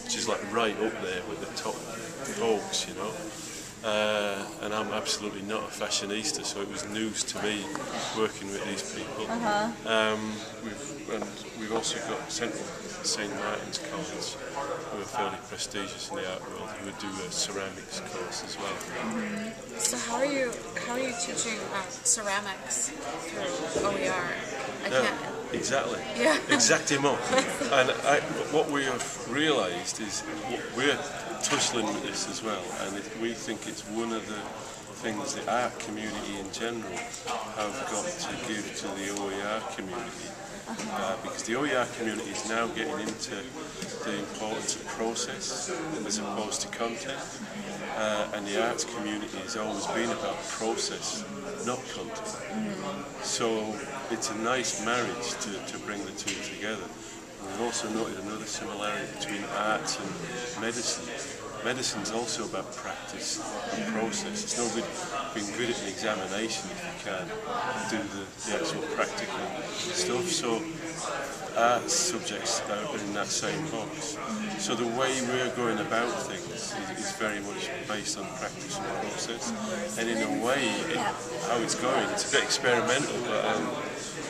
which is like right up there with the top folks, you know. And I'm absolutely not a fashionista, so it was news to me working with these people. We've also got Central St Martin's College, who are fairly prestigious in the art world, who would do a ceramics course as well. So how are you teaching ceramics through OER? I can't. Exactly. Yeah. Exactimo. And what we have realised is we're tussling with this as well, and we think it's one of the things the art community in general have got to give to the OER community, because the OER community is now getting into the importance of process as opposed to content, and the arts community has always been about process, not content. So it's a nice marriage to bring the two together. We've also noted another similarity between arts and medicine. Medicine's also about practice and process. It's no good being good at an examination if you can't do the actual practical stuff. So arts subjects are in that same box. So the way we're going about things is very much based on practice and process. And in a way, how it's going, it's a bit experimental, but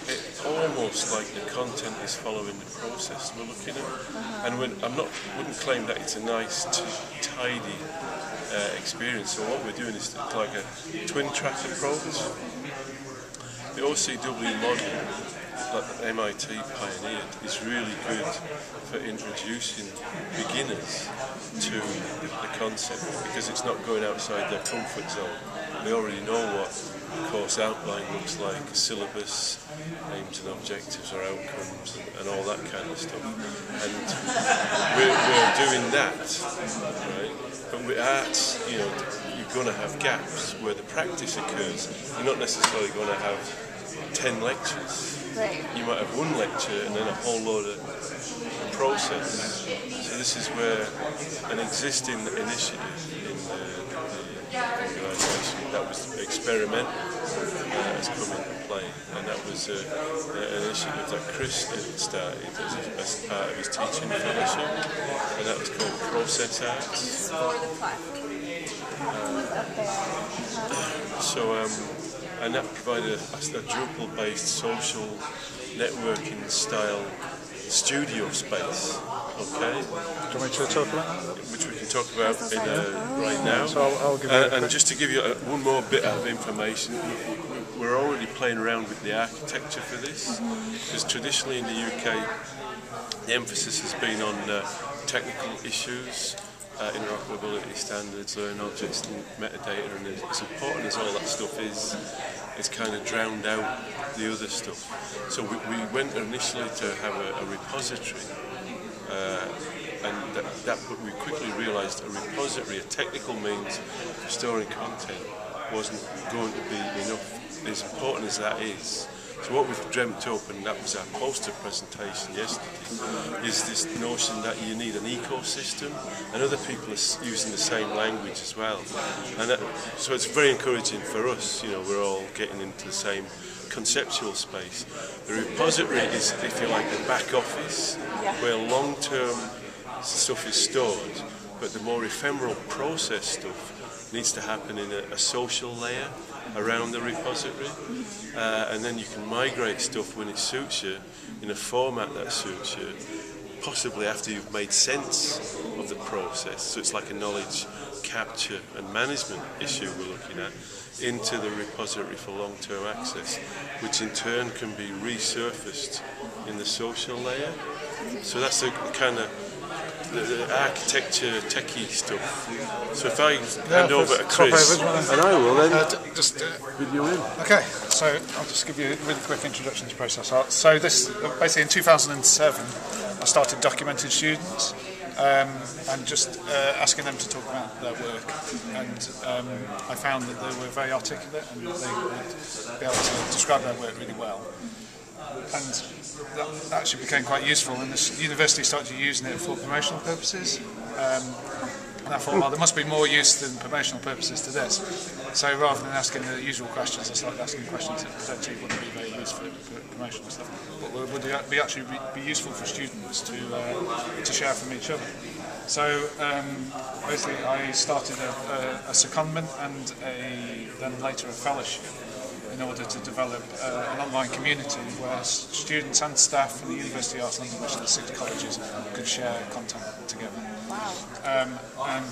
it's almost like the content is following the process we're looking at. And wouldn't claim that it's a nice, tidy experience. So what we're doing is like a twin-track approach. The OCW model that MIT pioneered is really good for introducing beginners to the concept, because it's not going outside their comfort zone. They already know what the course outline looks like, syllabus, aims and objectives or outcomes, and all that kind of stuff. And we're doing that, right? But with arts, you know, you're going to have gaps where the practice occurs. You're not necessarily going to have 10 lectures. Right. You might have one lecture and then a whole load of process. So this is where an existing initiative in the organisation that was experimental has come into play, and that was an initiative that Chris started as part of his teaching fellowship, and that was called Process.Arts. And that provided a Drupal-based social networking style studio space. Okay. Do you want me to talk about that? Which we can talk about right now. So I'll give you and just to give you one more bit of information, we're already playing around with the architecture for this, because traditionally in the UK, the emphasis has been on technical issues. Interoperability standards, learn objects and metadata, and as important as all that stuff is, it's kind of drowned out the other stuff. So we went initially to have a repository, but we quickly realised a repository, a technical means for storing content, wasn't going to be enough, as important as that is. So what we've dreamt up, and that was our poster presentation yesterday, is this notion that you need an ecosystem, and other people are using the same language as well. And so it's very encouraging for us, you know, we're all getting into the same conceptual space. The repository is, if you like, the back office, where long-term stuff is stored, but the more ephemeral process stuff needs to happen in a social layer around the repository, and then you can migrate stuff when it suits you in a format that suits you, possibly after you've made sense of the process. So it's like a knowledge capture and management issue we're looking at, into the repository for long-term access, which in turn can be resurfaced in the social layer. So that's the kind of the architecture, techie stuff. So if I hand over to Chris, and I will then with you in. Okay, so I'll just give you a really quick introduction to Process Arts. So this, basically in 2007, I started documenting students and just asking them to talk about their work. And I found that they were very articulate and they would be able to describe their work really well. And that actually became quite useful, and the university started using it for promotional purposes. And I thought, well, there must be more use than promotional purposes to this. So rather than asking the usual questions, I started asking questions that potentially wouldn't be very useful for promotional stuff, but would actually be useful for students to share from each other. So basically I started a secondment and then later a fellowship in order to develop an online community where students and staff from the University of Arts London, which are the 6 colleges, could share content together. Wow. And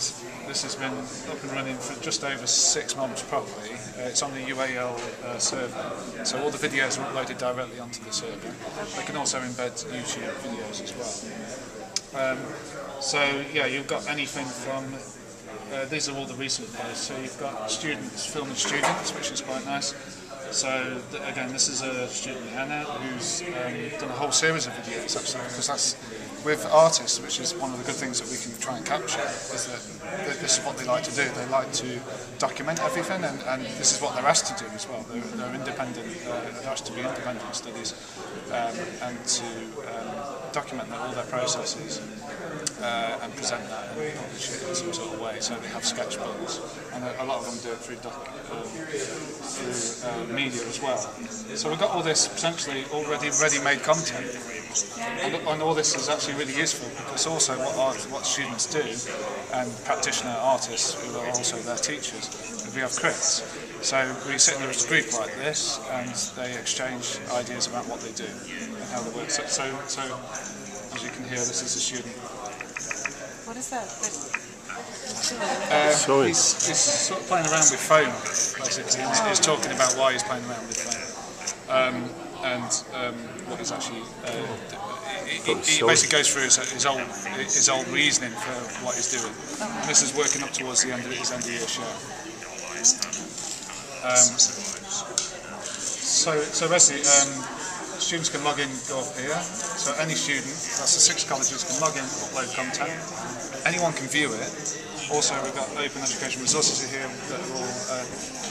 this has been up and running for just over 6 months probably. It's on the UAL server, so all the videos are uploaded directly onto the server. They can also embed YouTube videos as well. So yeah, you've got anything from, these are all the recent posts, so you've got students filming students, which is quite nice. So again, this is a student, Anna, who's done a whole series of videos actually, because that's with artists, which is one of the good things that we can try and capture, is that this is what they like to do. They like to document everything, and this is what they're asked to do as well. They're independent, they're asked to be independent studies, and to document all their processes and present that and publish it in some sort of way. So they have sketchbooks, and a lot of them do it through media as well. So we've got all this potentially already ready-made content, and all this is actually really useful because also what students do, and practitioner artists who are also their teachers, we have crits. So we sit in a group like this and they exchange ideas about what they do and how they work. So as you can hear, this is a student. What is that? He's sort of playing around with foam, basically, and he's talking about why he's playing around with foam. And what he's actually he basically goes through his old reasoning for what he's doing. And this is working up towards the end of his end of year show. So basically, students can log in, go up here. So any student, that's the 6 colleges, can log in, upload content. Anyone can view it. Also, we've got Open Education resources here that are all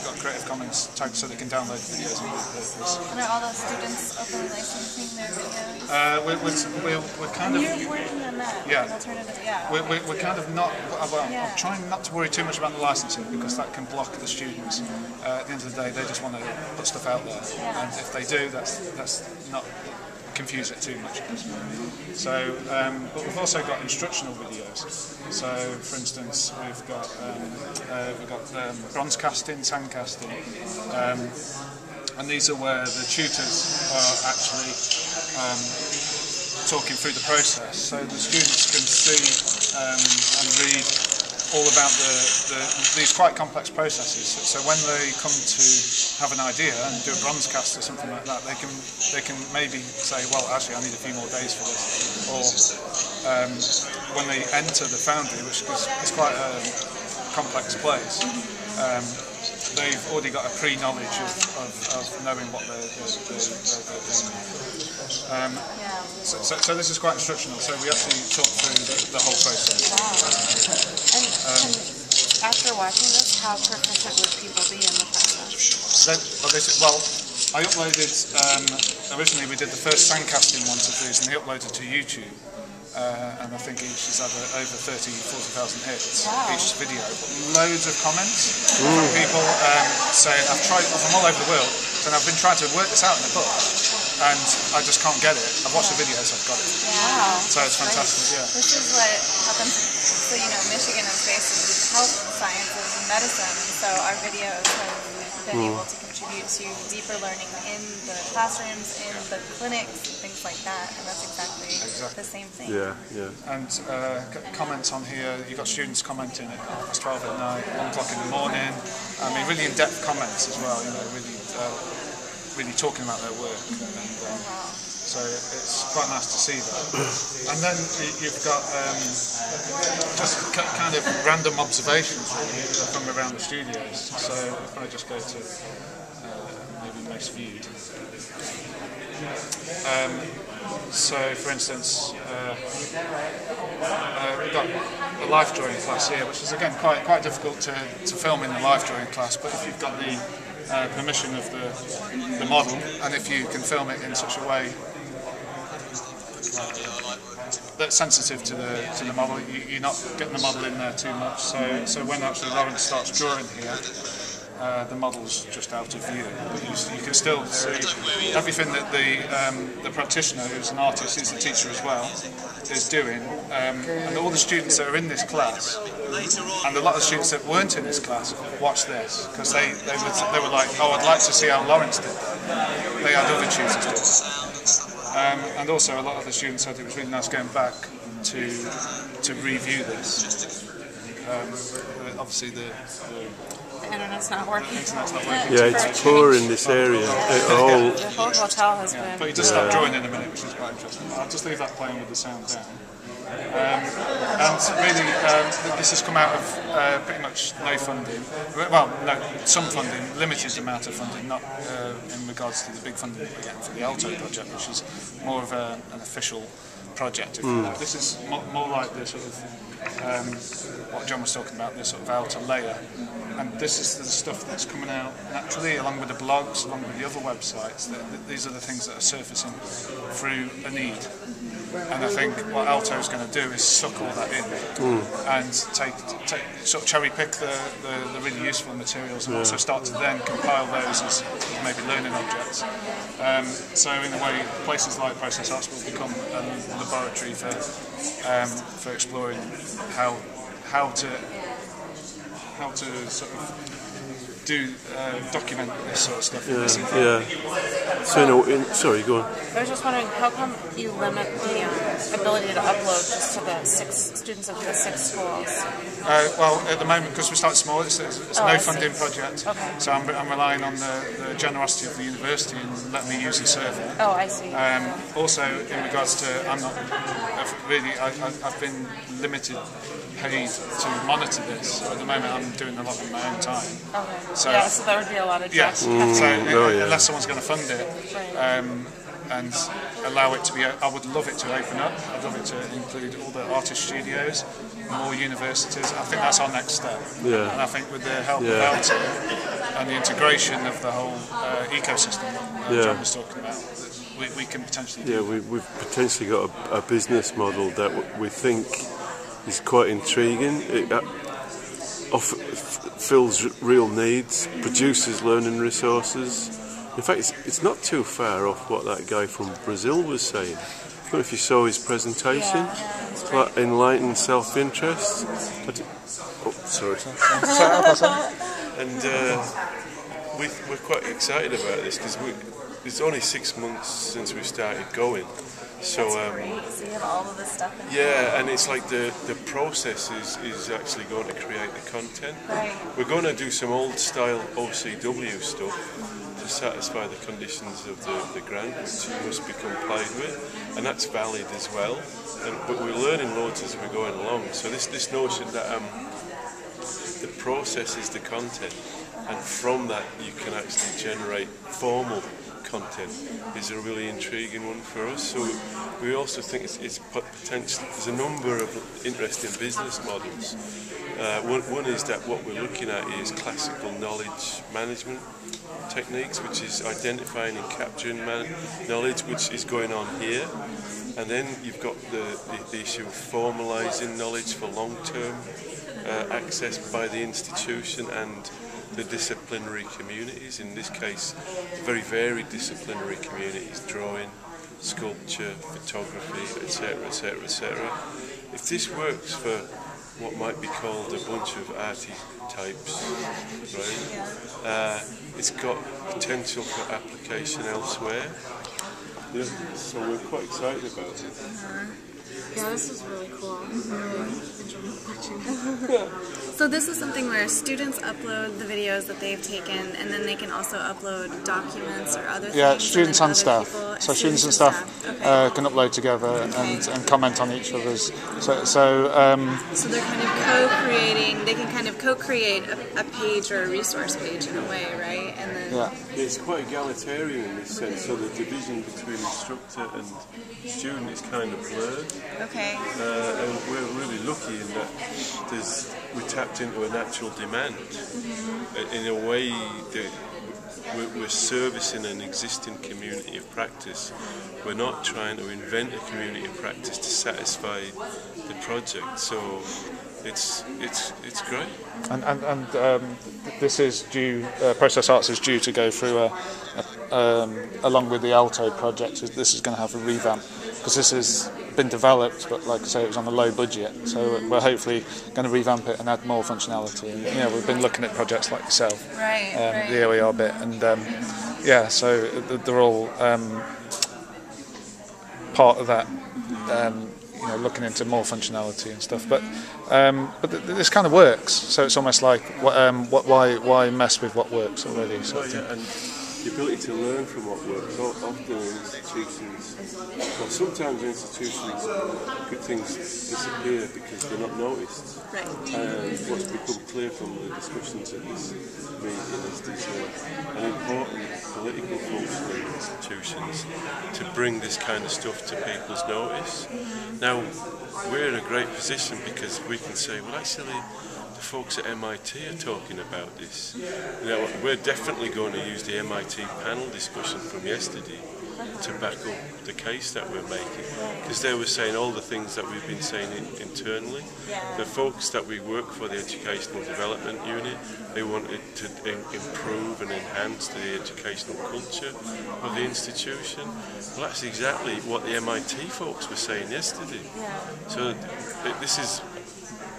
got Creative Commons tagged so they can download videos and repurpose. And are all those students openly licensing their videos? We're kind of... You're working on that. Yeah. Alternative, yeah. We're kind of not... Well, Yeah. I'm trying not to worry too much about the licensing because that can block the students. At the end of the day, they just want to put stuff out there. Yeah. And if they do, that's not... confuse it too much. So, but we've also got instructional videos. So, for instance, we've got bronze casting, sand casting, and these are where the tutors are actually talking through the process. So the students can see and read all about these quite complex processes. So when they come to have an idea and do a bronze cast or something like that, they can maybe say, well, actually, I need a few more days for this. Or when they enter the foundry, which is quite a complex place, they've already got a pre-knowledge of knowing what they're doing. So this is quite instructional. So we actually talk through the whole process. Wow. And after watching this, how proficient would people be in the process? Well, I uploaded, originally we did the first sandcasting ones of these and they uploaded to YouTube. And I think each has had over 40,000 hits, each video. But loads of comments from people saying, I'm all over the world, and I've been trying to work this out in a book, and I just can't get it. I've watched the videos, I've got it. Wow. So it's fantastic, yeah. This is what happens. So, Michigan is based in health sciences and medicine, and so our videos have been able to contribute to deeper learning in the classrooms, in the clinics, things like that, and that's exactly the same thing. Yeah. And comments on here, you've got students commenting at 12 at night, 1 o'clock in the morning. I mean, really in-depth comments as well, really talking about their work. And, so it's quite nice to see that. And then you've got just kind of random observations really from around the studios. So if I just go to maybe most viewed. So for instance, we've got the life drawing class here, which is again quite difficult to film in the life drawing class, but if you've got the permission of the model, and if you can film it in such a way that's sensitive to the model, you're not getting the model in there too much. So when actually Lawrence starts drawing here, the model's just out of view, but you can still see everything that the practitioner, who's an artist, who's a teacher as well, is doing, and all the students that are in this class, and a lot of the students that weren't in this class, watched this, because they were like, oh, I'd like to see how Lawrence did that. They had other tutors do it. And also a lot of the students said it was really nice going back to review this. Obviously the internet's not working. Yeah, it's poor in this area. The whole hotel has been. But you just stop drawing in a minute, which is quite interesting. I'll just leave that playing with the sound down. And really, this has come out of pretty much no funding. Well, no, some funding, limited amount of funding, not in regards to the big funding we're getting for the ALTO project, which is more of an official project. If you like. This is more like the sort of what John was talking about, this sort of outer layer. And this is the stuff that's coming out naturally, along with the blogs, along with the other websites. These are the things that are surfacing through a need. And I think what ALTO is going to do is suck all that in and take sort of cherry pick the really useful materials and also start to then compile those as maybe learning objects. So in a way, places like Process Arts will become a laboratory for exploring how to sort of document this sort of stuff. So sorry, go on. I was just wondering, how come you limit the ability to upload just to the 6 students of the 6 schools? Well, at the moment, because we start small, it's a no-funding project. Okay. So I'm relying on the generosity of the university and letting me use the server. Oh, I see. Also, in regards to, I've been limited paid to monitor this. So at the moment, I'm doing a lot in my own time. Okay. So that would be a lot of yes. So unless someone's going to fund it. Right. And allow it to be, I would love it to open up. I'd love it to include all the artist studios, more universities. I think that's our next step. Yeah. And I think with the help of ALTO and the integration of the whole ecosystem that John was talking about, we can potentially do that. We've potentially got a business model that we think is quite intriguing. It fills real needs, produces learning resources. In fact, it's not too far off what that guy from Brazil was saying. I don't know if you saw his presentation. It's like enlightened self-interest. Sorry. And we're quite excited about this because it's only 6 months since we started going. So so you have all of this stuff in and it's like the process is actually going to create the content. Right. We're going to do some old style OCW stuff to satisfy the conditions of the grant, which must be complied with, and that's valid as well. But we're learning loads as we're going along. So this notion that the process is the content, and from that you can actually generate formal content is a really intriguing one for us. So we also think it's potential. There's a number of interesting business models. One is that what we're looking at is classical knowledge management techniques, which is identifying and capturing knowledge, which is going on here. And then you've got the issue of formalising knowledge for long-term access by the institution and the disciplinary communities, in this case very varied disciplinary communities, drawing, sculpture, photography, etc, etc, etc. If this works for what might be called a bunch of arty types, right, it's got potential for application elsewhere. Yeah, so we're quite excited about it. Yeah, this is really cool. So this is something where students upload the videos that they've taken, and then they can also upload documents or other things. Yeah, students and staff. People, so students and staff can upload together and comment on each other's. So they're kind of co-creating. They can kind of co-create a page or a resource page in a way, right? And then it's quite egalitarian in this sense. So the division between instructor and student is kind of blurred. Okay. And we're really lucky in that we tapped into a natural demand. In a way that we're servicing an existing community of practice. We're not trying to invent a community of practice to satisfy the project. So it's great. And this is due. Process Arts is due to go through along with the ALTO project. This is going to have a revamp because this has been developed, but like I say, it was on a low budget. So we're hopefully going to revamp it and add more functionality. And, we've been looking at projects like yourself, right. the OER bit, and so they're all part of that. Looking into more functionality and stuff, but this kind of works. So it's almost like why mess with what works already? And the ability to learn from what works. Often in institutions, well, sometimes in institutions, good things disappear because they're not noticed. Right. And what's become clear from the discussions at this meeting is there's an important political function in institutions to bring this kind of stuff to people's notice. Now, we're in a great position because we can say, well, actually, the folks at MIT are talking about this. We're definitely going to use the MIT panel discussion from yesterday to back up the case that we're making, because they were saying all the things that we've been saying internally. The folks that we work for, the Educational Development Unit, they wanted to improve and enhance the educational culture of the institution. Well, that's exactly what the MIT folks were saying yesterday. So this is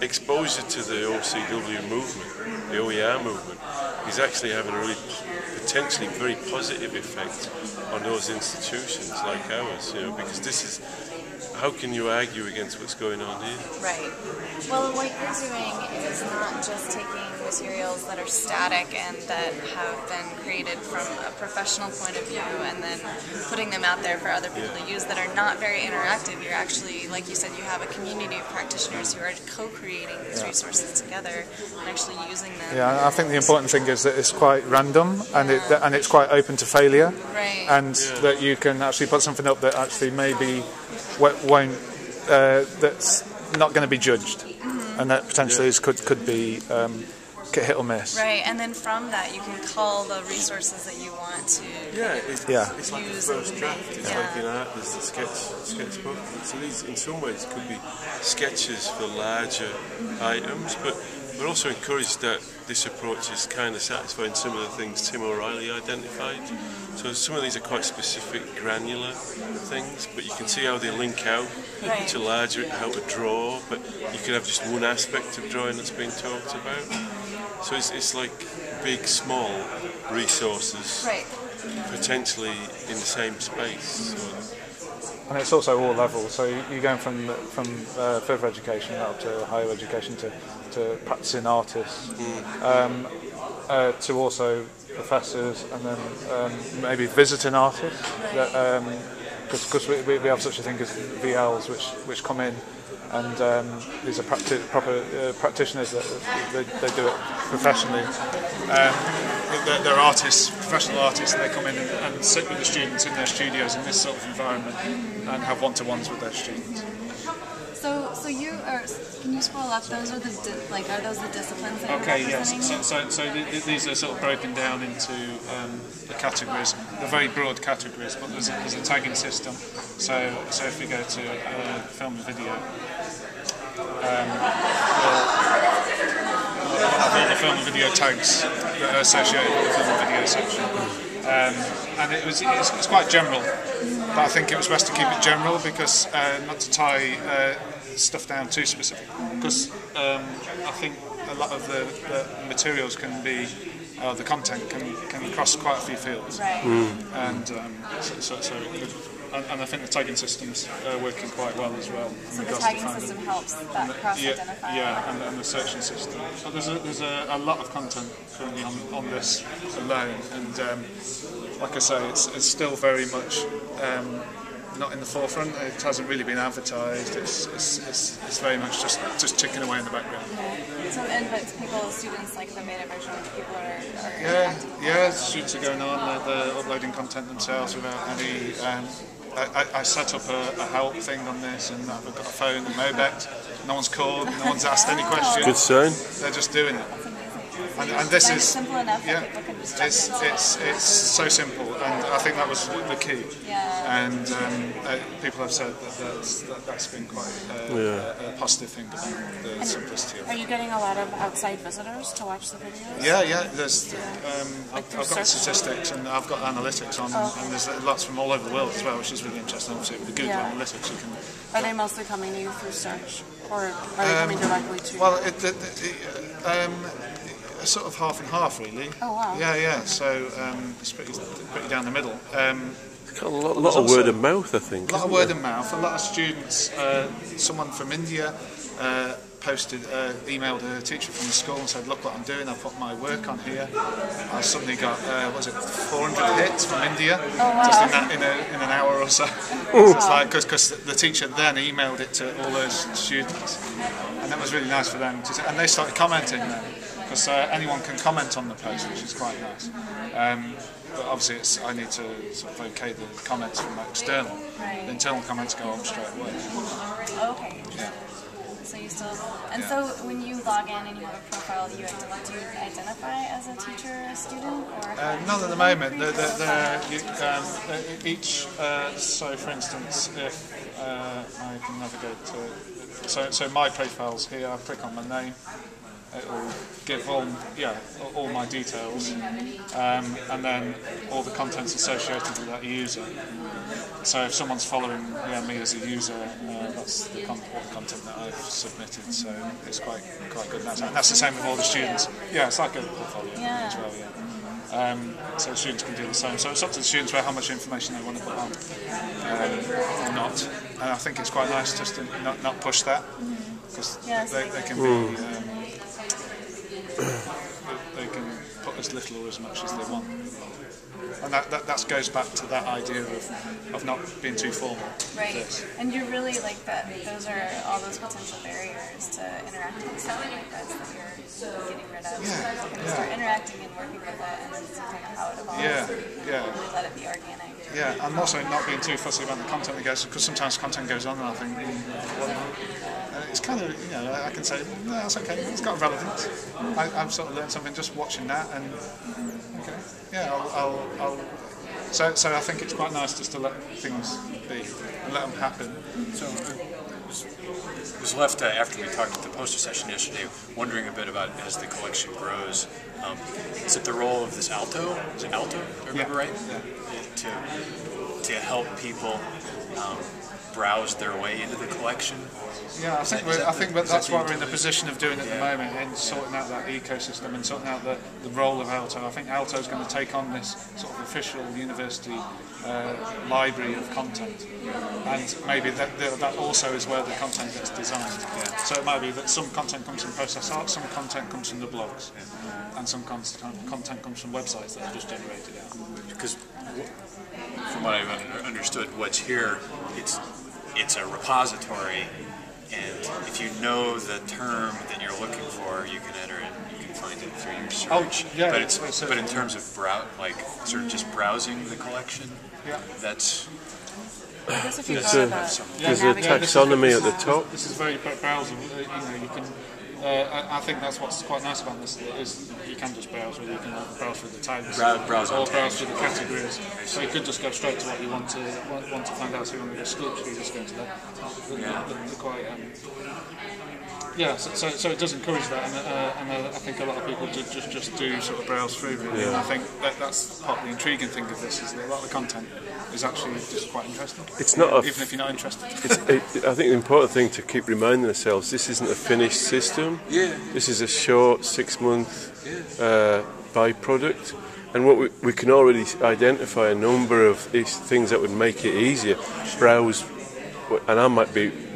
exposure to the OCW movement, the OER movement, is actually having a really potentially very positive effect on those institutions like ours, because this is, how can you argue against what's going on here? Right. Well, what you're doing is not just taking materials that are static and that have been created from a professional point of view and then putting them out there for other people to use that are not very interactive. You're actually, like you said, you have a community of practitioners who are co-creating these resources together and actually using them. Yeah, I think the important thing is that it's quite random and it's quite open to failure, and that you can actually put something up that actually maybe won't that's not going to be judged, and that potentially could be hit or miss. Right, and then from that you can call the resources that you want to It's like the first draft. It's like in art, there's a sketchbook. So these, in some ways, could be sketches for larger items, but we're also encouraged that this approach is kind of satisfying some of the things Tim O'Reilly identified. So some of these are quite specific, granular things, but you can see how they link out to larger, how to draw, but you could have just one aspect of drawing that's being talked about. So it's like big, small resources potentially in the same space. And it's also all levels, so you're going from further education up to higher education to practicing artists, to also professors, and then maybe visiting artists, because we have such a thing as VLs which come in, and these are proper practitioners that they do it professionally. They're artists, professional artists, and they come in and sit with the students in their studios in this sort of environment and have one-to-ones with their students. So you are. Can you scroll up? Those are are those the disciplines that Okay, you're representing? yes. So these are sort of broken down into the categories. They're very broad categories, but there's a tagging system. So if we go to film and video, we'll have all the film and video tags that are associated with the film and video section. And it's quite general, but I think it was best to keep it general because not to tie stuff down too specific. Because I think a lot of the materials can be, the content can cross quite a few fields, and and I think the tagging system's working quite well as well. So the tagging system helps that cross-identify. And the searching system. So there's a lot of content currently on this alone, and like I say, it's still very much not in the forefront. It hasn't really been advertised. It's very much just ticking away in the background. So, but students like the beta version, people are students are going on. They're uploading content themselves without any. I set up a help thing on this, and I've got a phone and Mobet. No one's called, no one's asked any questions. Good sign. They're just doing it. And this is simple enough that people can just jump in. it's so simple, and I think that was the key. Yeah. And people have said that's been quite a positive thing about the simplicity of it. Are you getting a lot of outside visitors to watch the videos? Yeah. There's I've got statistics and I've got analytics on, and there's lots from all over the world as well, which is really interesting. Obviously, with the Google Analytics, you can. Are they mostly coming to you through search, or are they coming directly to you? Well, sort of half and half, really. Oh wow. Yeah. So it's pretty down the middle. It's got a lot of word of mouth, I think. A lot of word of mouth. A lot of students. Someone from India emailed a teacher from the school and said, "Look what I'm doing. I put my work on here." I suddenly got 400 hits from India just in an hour or so. So it's like because the teacher then emailed it to all those students, and that was really nice for them. And they started commenting then, because anyone can comment on the post, which is quite nice. But obviously, I need to sort of okay the comments from external. Right. The internal comments go up straight away. Okay. Yeah. So you still, so when you log in and you have a profile, do you identify as a teacher or a student, or? Not at the moment. So for instance, if I can navigate to, so my profile's here. I click on my name. It will give all my details, and then all the contents associated with that user. So if someone's following me as a user, that's the content that I've submitted. So it's quite good. And that's the same with all the students. Yeah, it's like a portfolio as well. Yeah. So students can do the same. So it's up to the students how much information they want to put on, or not. And I think it's quite nice just to not push that, because they can be. They can put as little or as much as they want, and that goes back to that idea of not being too formal. Right, and you're really like that. Those are all those potential barriers to interacting with something like that you're getting rid of. You start interacting and working with it, and then see kind of how it evolves. Really let it be organic. Yeah, I'm also not being too fussy about the content that goes, because sometimes content goes on and I think, it's kind of, I can say, no, that's okay, it's got relevance. I've sort of learned something just watching that, and so I think it's quite nice just to let things be and let them happen. So I was left after we talked at the poster session yesterday, wondering a bit about as the collection grows. Is it the role of this ALTO? Is it ALTO? I remember right? Yeah. To help people browse their way into the collection. Yeah, I think that's what we're in the position of doing at the moment, in sorting out that ecosystem and sorting out the role of ALTO. I think ALTO is going to take on this sort of official university library of content, and maybe that also is where the content gets designed. So it might be that some content comes from process.arts, some content comes from the blogs, and some content comes from websites that are just generated out. Because from what I've understood, what's here, it's a repository, and if you know the term that you're looking for, you can enter it, you can find it through your search. But in terms of sort of just browsing the collection, that's. There's a taxonomy at the top. This is very browsable. You can. I think that's what's quite nice about this, is you can just browse with it. You can browse through the tags, browse through the categories. So you could just go straight to what you want to find out. So you want to go sculpture, you just go to that. They're quite. So it does encourage that, and I think a lot of people just do sort of browse through really. And I think that's part of the intriguing thing of this, is that a lot of the content is actually just quite interesting. It's not even if you're not interested. I think the important thing to keep reminding ourselves: this isn't a finished system. This is a short 6-month byproduct, and what we can already identify a number of these things that would make it easier. Browse, and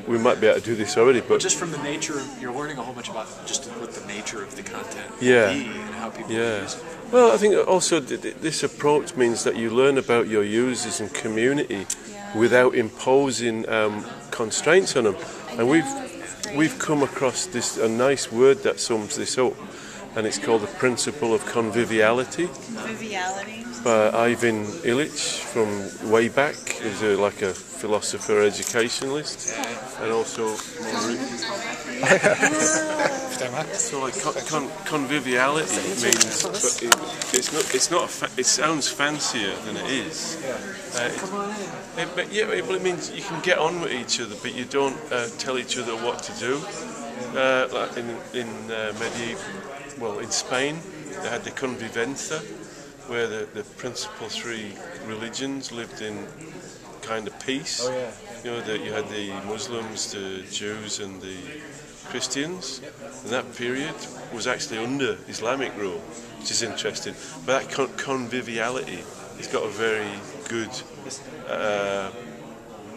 we might be able to do this already, but just from the nature, you're learning a whole bunch about just what the nature of the content be and how people use it. Well, I think also this approach means that you learn about your users and community without imposing constraints on them. And we've come across a nice word that sums this up, and it's called the principle of conviviality. Conviviality. By Ivan Illich from way back. He's like a philosopher, educationalist, and also. So like conviviality means, but it's not. It sounds fancier than it is. It means you can get on with each other, but you don't tell each other what to do. Like in Spain, they had the convivencia, where the principal three religions lived in kind of peace. Oh, yeah. You know, that you had the Muslims, the Jews, and the Christians, and that period was actually under Islamic rule, which is interesting. But that conviviality has got a very good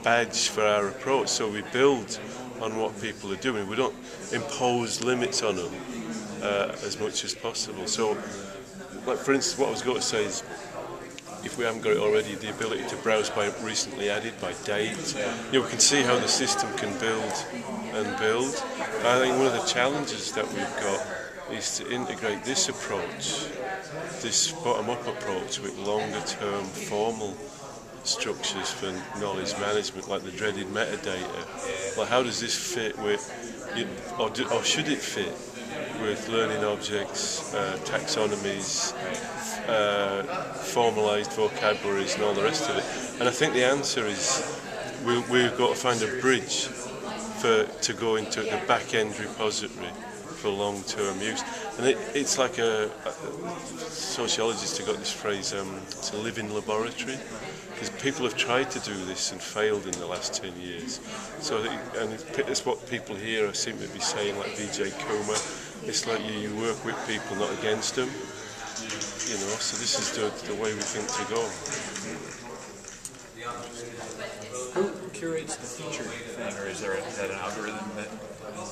badge for our approach. So we build on what people are doing. We don't impose limits on them as much as possible. So, like for instance, what I was going to say is, if we haven't got it already, the ability to browse by recently added, by date. You know, we can see how the system can build and build. I think one of the challenges that we've got is to integrate this approach, this bottom-up approach, with longer-term formal structures for knowledge management, like the dreaded metadata. Like, how does this fit with, or should it fit with learning objects, taxonomies, formalised vocabularies and all the rest of it? And I think the answer is we've got to find a bridge to go into the back-end repository for long-term use. And it's like a sociologist who got this phrase, it's a living laboratory, because people have tried to do this and failed in the last 10 years. So, and it's what people here seem to be saying, like Vijay Kumar, it's like you work with people, not against them. You know, so this is the way we think to go. Who curates the featured thing, or is that an algorithm that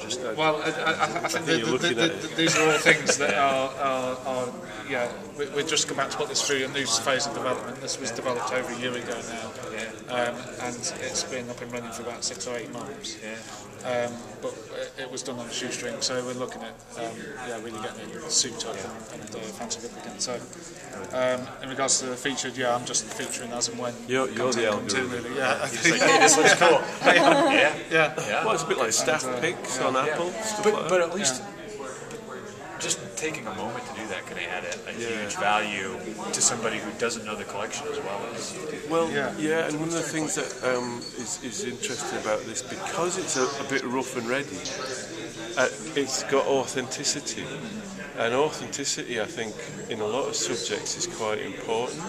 just? Well, I think these are all things that are we're just about to put this through a new phase of development. This was developed over a year ago now, and it's been up and running for about 6 or 8 months. But it was done on a shoestring, so we're looking at really getting it souped up and fancy it again. So in regards to the featured, I'm just featuring as and when. You're the algorithm. Really, This looks cool. Yeah. Well, it's a bit like staff picks on Apple. But at least just taking a moment to do that can add a huge value to somebody who doesn't know the collection as well as. Well, and one of the things that is interesting about this, because it's a bit rough and ready, it's got authenticity. And authenticity, I think, in a lot of subjects is quite important.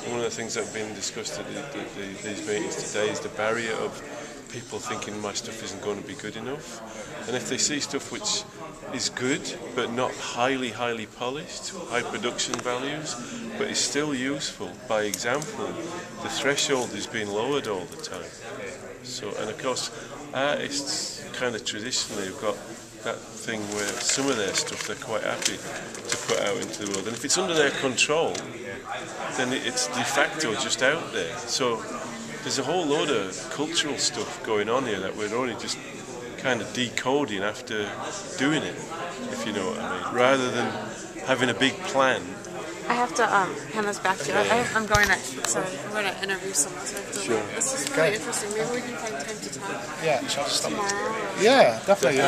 And one of the things that have been discussed at these meetings today is the barrier of people thinking my stuff isn't going to be good enough. And if they see stuff which is good, but not highly polished, high production values, but is still useful, by example, the threshold is being lowered all the time. So, and of course, artists kind of traditionally have got that thing where some of their stuff they're quite happy to put out into the world. And if it's under their control, then it's de facto just out there. So there's a whole load of cultural stuff going on here that we're only just kind of decoding after doing it, if you know what I mean, rather than having a big plan. I have to hand this back to you. I'm going to interview someone. So Sure. This is really interesting. Maybe we can find time to talk. Yeah, shall I just stop? Tomorrow. Yeah, definitely.